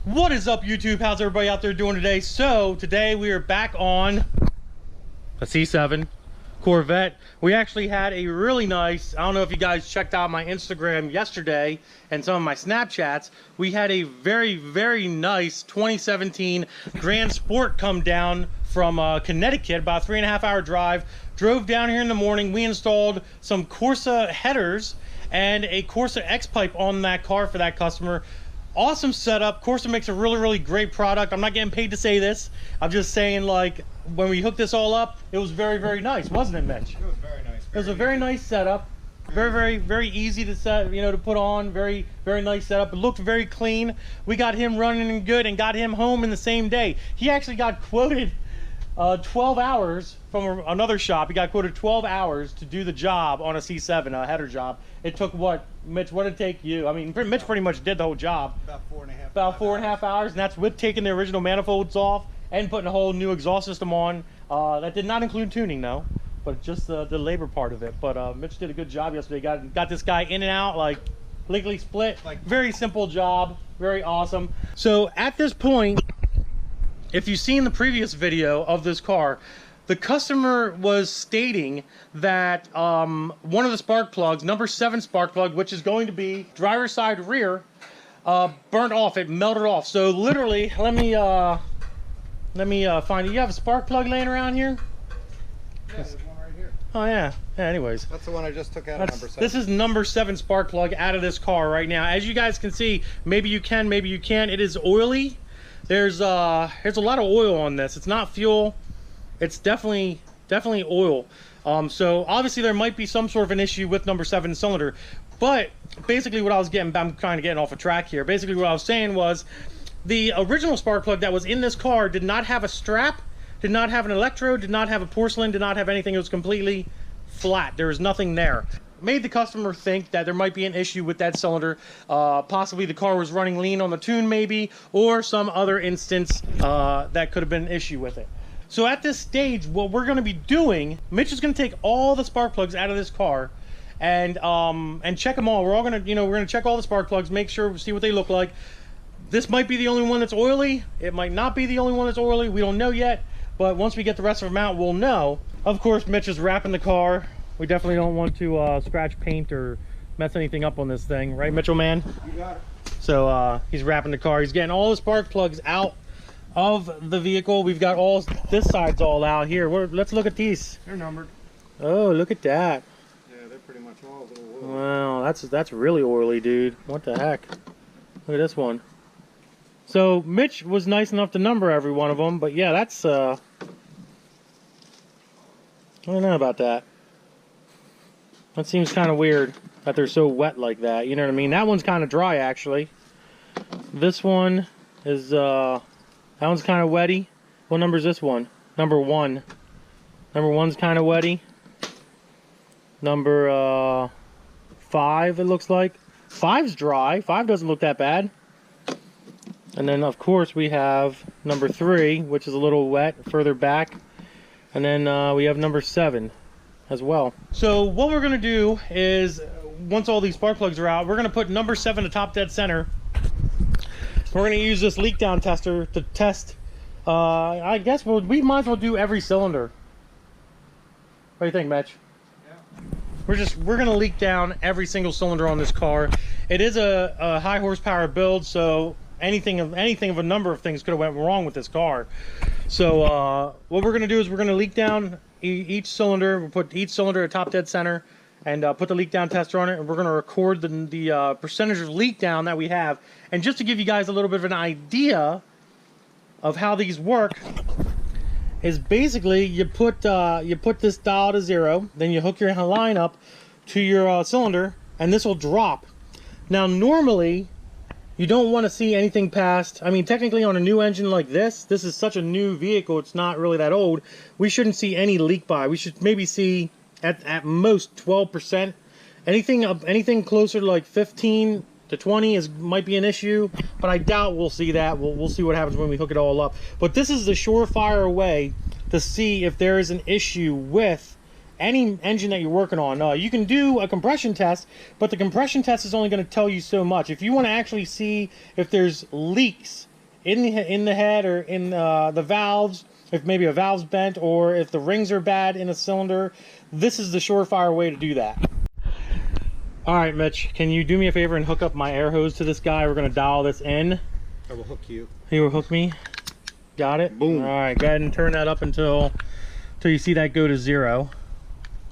What is up, YouTube? How's everybody out there doing today? So today we are back on a C7 Corvette. We actually had a really nice, I don't know if you guys checked out my Instagram yesterday and some of my Snapchats, we had a very nice 2017 Grand Sport come down from Connecticut, about a 3.5 hour drive. Drove down here in the morning. We installed some Corsa headers and a Corsa X-pipe on that car for that customer. Awesome setup. Corsa makes a really great product. I'm not getting paid to say this. I'm just saying, like, when we hooked this all up, it was very nice, wasn't it, Mitch? It was very nice. It was a very nice setup. Very easy to set, to put on. Very nice setup. It looked very clean. We got him running and good and got him home in the same day. He actually got quoted 12 hours from another shop. He got quoted 12 hours to do the job on a C7, a header job. It took what, Mitch, what did it take you? I mean, Mitch pretty much did the whole job. About 4.5. About 4.5 hours, and that's with taking the original manifolds off and putting a whole new exhaust system on. That did not include tuning, though, but just the labor part of it. But Mitch did a good job yesterday. Got this guy in and out, like, legally split. Very simple job, very awesome. So at this point, if you've seen the previous video of this car, the customer was stating that one of the spark plugs, number 7 spark plug, which is going to be driver's side rear, burnt off. It melted off. So literally, let me find it. You have a spark plug laying around here? Yeah, there's one right here. Oh yeah. Anyways, that's the one I just took out of number 7. This is number 7 spark plug out of this car right now. As you guys can see, maybe you can, maybe you can't. It is oily. There's a lot of oil on this. It's not fuel. It's definitely oil. So obviously there might be some sort of an issue with number 7 cylinder. But basically what I was getting, I'm kind of getting off a track here. Basically what I was saying was the original spark plug that was in this car did not have a strap, did not have an electrode, did not have a porcelain, did not have anything. It was completely flat. There was nothing there. Made the customer think that there might be an issue with that cylinder. Possibly the car was running lean on the tune maybe, or some other instance that could have been an issue with it. So at this stage, what we're going to be doing, Mitch is going to take all the spark plugs out of this car and check them all. We're all going to, we're going to check all the spark plugs, make sure, see what they look like. This might be the only one that's oily. It might not be the only one that's oily. We don't know yet, but once we get the rest of them out, we'll know. Of course, Mitch is wrapping the car. We definitely don't want to scratch paint or mess anything up on this thing, right, Mitchell, man? You got it. So he's wrapping the car. He's getting all the spark plugs out of the vehicle. We've got all this side's all out here. Let's look at these. They're numbered. Oh, look at that. Yeah, they're pretty much all a little oily. Wow, that's really oily, dude. What the heck? Look at this one. So Mitch was nice enough to number every one of them, but yeah, that's I don't know about that. That seems kind of weird that they're so wet like that. You know what I mean? That one's kind of dry, actually. This one is that one's kind of wetty. What number is this one? Number 1. Number 1's kind of wetty. Number 5, it looks like. 5's dry. 5 doesn't look that bad. And then, of course, we have number 3, which is a little wet further back. And then we have number 7 as well. So what we're going to do is, once all these spark plugs are out, we're going to put number 7 atop dead center. We're going to use this leak down tester to test. I guess we might as well do every cylinder. What do you think, Mitch? Yeah. We're going to leak down every single cylinder on this car. It is a high horsepower build, so anything of a number of things could have went wrong with this car. So what we're going to do is we're going to leak down each cylinder. We'll put each cylinder atop dead center and put the leak down tester on it, and we're going to record the percentage of leak down that we have. And just to give you guys a little bit of an idea of how these work, is basically you put this dial to 0, then you hook your line up to your cylinder, and this will drop. Now normally you don't want to see anything past, I mean, technically on a new engine like this is such a new vehicle, it's not really that old, we shouldn't see any leak by. We should maybe see at most 12%. Anything closer to like 15 to 20 might be an issue, but I doubt we'll see that. We'll see what happens when we hook it all up. But this is the surefire way to see if there is an issue with any engine that you're working on. You can do a compression test, but the compression test is only going to tell you so much. If you want to actually see if there's leaks in the head or in the valves, if maybe a valve's bent or if the rings are bad in a cylinder, this is the surefire way to do that. All right, Mitch, can you do me a favor and hook up my air hose to this guy? We're going to dial this in. I will hook you. You will hook me. Got it? Boom. All right, go ahead and turn that up until you see that go to 0.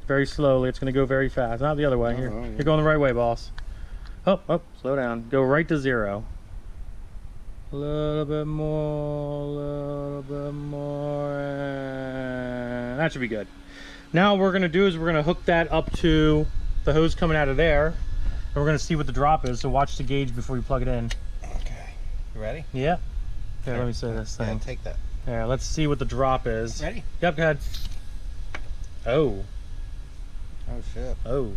Very slowly. It's going to go very fast. Not the other way. Here, you're going the right way, boss. Oh, slow down. Go right to 0. A little bit more, a little bit more. And that should be good. Now what we're going to do is we're going to hook that up to the hose coming out of there. And we're going to see what the drop is. So watch the gauge before you plug it in. Okay. You ready? Yeah. Here, let me say this thing. Yeah, take that. Yeah, let's see what the drop is. Ready? Yep, go ahead. Oh. Oh, shit. Oh.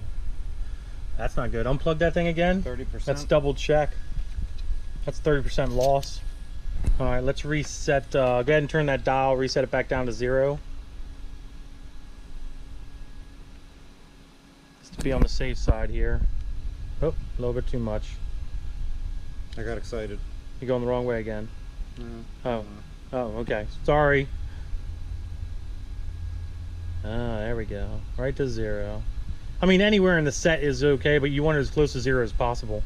That's not good. Unplug that thing again. 30%. Let's double check. That's 30% loss. All right, let's reset. Go ahead and turn that dial, reset it back down to 0. Just to be on the safe side here. Oh, a little bit too much. I got excited. You're going the wrong way again. No. Oh, okay. Sorry. Ah, there we go. Right to 0. I mean, anywhere in the set is okay, but you want it as close to 0 as possible.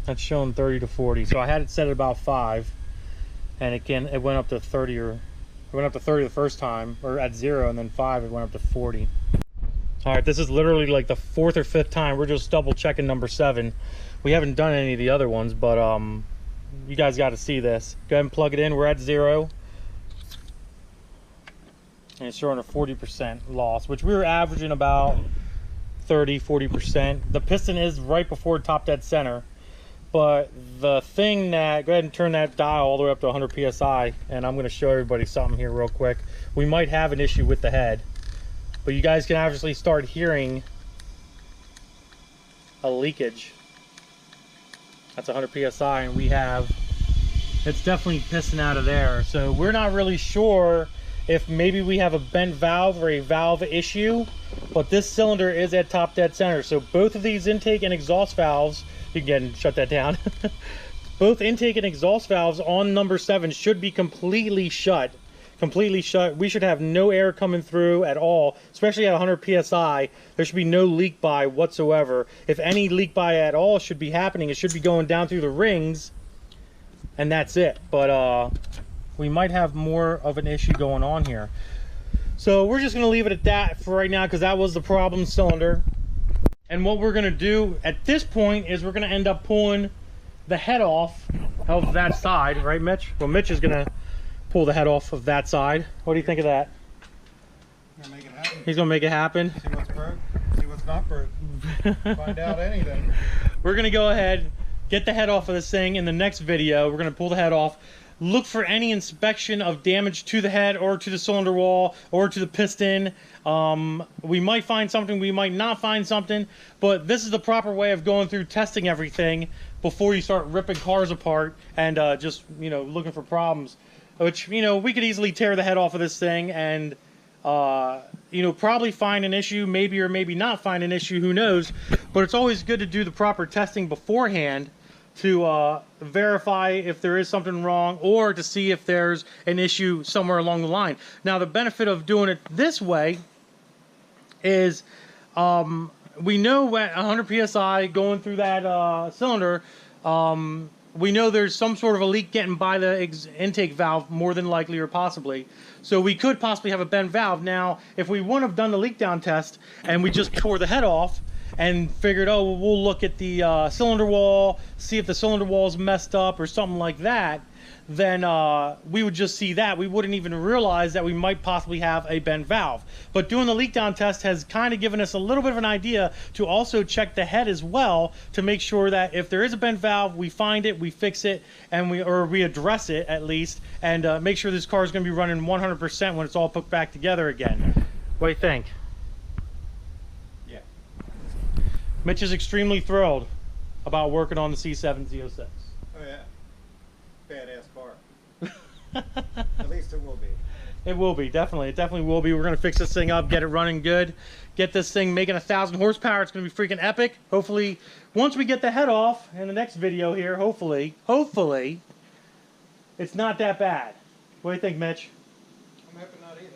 That's showing 30 to 40. So I had it set at about 5, and it went up to 30, or it went up to 30 the first time, or at 0, and then 5 it went up to 40. All right, this is literally like the 4th or 5th time. We're just double checking number 7. We haven't done any of the other ones, but you guys got to see this. Go ahead and plug it in. We're at 0. And it's showing a 40% loss, which we were averaging about 30-40%. The piston is right before top dead center, but the thing that, go ahead and turn that dial all the way up to 100 psi, and I'm going to show everybody something here real quick. We might have an issue with the head, but you guys can obviously start hearing a leakage. That's 100 psi, and it's definitely pissing out of there. So we're not really sure if maybe we have a bent valve or a valve issue, but this cylinder is at top dead center. So both of these intake and exhaust valves, you can get and shut that down. Both intake and exhaust valves on number 7 should be completely shut. Completely shut. We should have no air coming through at all, especially at 100 psi. There should be no leak by whatsoever. If any leak by at all should be happening, it should be going down through the rings, and that's it. But we might have more of an issue going on here. So we're just going to leave it at that for right now, because that was the problem cylinder. And what we're going to do at this point is we're going to end up pulling the head off of that side, right, Mitch? Well, Mitch is going to pull the head off of that side. What do you think of that? Gonna make it happen. He's going to make it happen. See what's broke, see what's not broke. Find out anything. We're going to go ahead, get the head off of this thing. In the next video, we're going to pull the head off. Look for any inspection of damage to the head or to the cylinder wall or to the piston. We might find something, we might not find something, but this is the proper way of going through testing everything before you start ripping cars apart and just, you know, looking for problems. Which, you know, we could easily tear the head off of this thing and, you know, probably find an issue, maybe or maybe not find an issue, who knows. But it's always good to do the proper testing beforehand to verify if there is something wrong or to see if there's an issue somewhere along the line. Now, the benefit of doing it this way is we know at 100 psi going through that cylinder, we know there's some sort of a leak getting by the intake valve, more than likely or possibly. So we could possibly have a bent valve. Now, if we wouldn't have done the leak down test and we just tore the head off and figured, oh, well, we'll look at the cylinder wall, see if the cylinder wall is messed up or something like that, then we would just see that. We wouldn't even realize that we might possibly have a bent valve. But doing the leak down test has kind of given us a little bit of an idea to also check the head as well, to make sure that if there is a bent valve, we find it, we fix it, and we address it at least, and make sure this car is going to be running 100% when it's all put back together again. What do you think? Mitch is extremely thrilled about working on the C7 Z06. Oh yeah, badass car. At least it will be. It will be, definitely. It definitely will be. We're going to fix this thing up, get it running good, get this thing making 1,000 horsepower. It's going to be freaking epic. Hopefully, once we get the head off in the next video here, hopefully, it's not that bad. What do you think, Mitch? I'm hoping not either.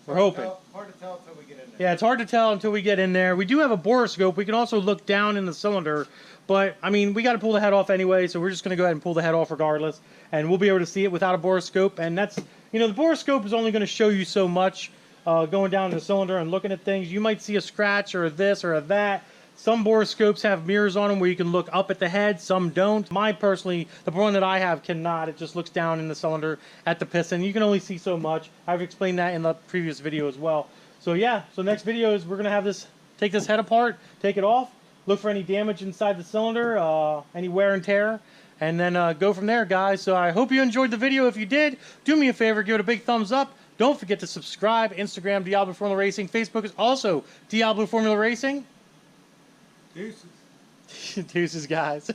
We're hoping. Hard to tell until we get in there. Yeah, it's hard to tell until we get in there. We do have a borescope. We can also look down in the cylinder, but I mean, we got to pull the head off anyway, so we're just going to go ahead and pull the head off regardless, and we'll be able to see it without a borescope. And that's, you know, the borescope is only going to show you so much going down the cylinder and looking at things. You might see a scratch or a this or a that. Some borescopes have mirrors on them where you can look up at the head, some don't. Mine personally, the one that I have cannot. It just looks down in the cylinder at the piston. You can only see so much. I've explained that in the previous video as well. So yeah, so next video is we're going to have this, take this head apart, take it off, look for any damage inside the cylinder, any wear and tear, and then go from there, guys. So I hope you enjoyed the video. If you did, do me a favor, give it a big thumbs up. Don't forget to subscribe. Instagram, Diablo Formula Racing. Facebook is also Diablo Formula Racing. Deuces. Deuces, guys.